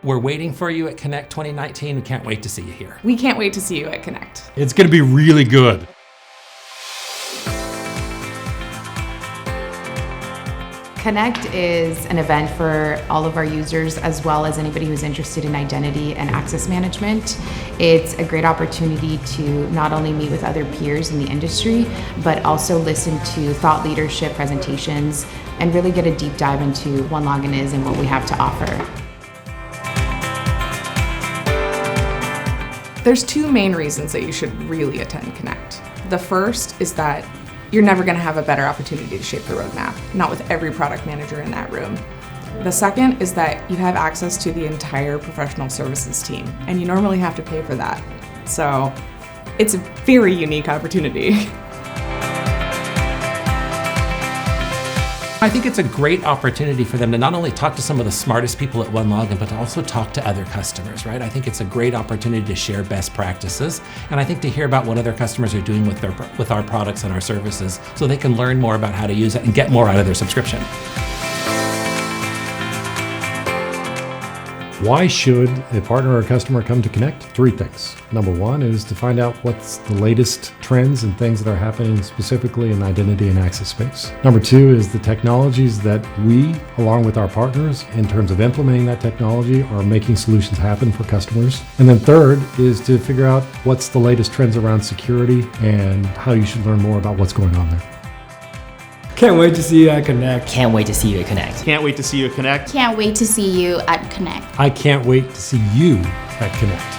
We're waiting for you at Connect 2019. We can't wait to see you here. We can't wait to see you at Connect. It's going to be really good. Connect is an event for all of our users as well as anybody who's interested in identity and access management. It's a great opportunity to not only meet with other peers in the industry, but also listen to thought leadership presentations and really get a deep dive into OneLogin is and what we have to offer. There's two main reasons that you should really attend Connect. The first is that you're never going to have a better opportunity to shape the roadmap, not with every product manager in that room. The second is that you have access to the entire professional services team, and you normally have to pay for that. So it's a very unique opportunity. I think it's a great opportunity for them to not only talk to some of the smartest people at OneLogin, but to also talk to other customers, right? I think it's a great opportunity to share best practices, and I think to hear about what other customers are doing with our products and our services so they can learn more about how to use it and get more out of their subscription. Why should a partner or a customer come to Connect? 3 things. Number 1 is to find out what's the latest trends and things that are happening specifically in identity and access space. Number 2 is the technologies that we, along with our partners, in terms of implementing that technology, are making solutions happen for customers. And then third is to figure out what's the latest trends around security and how you should learn more about what's going on there. Can't wait to see you at Connect. Can't wait to see you at Connect. Can't wait to see you at Connect. Can't wait to see you at Connect. I can't wait to see you at Connect.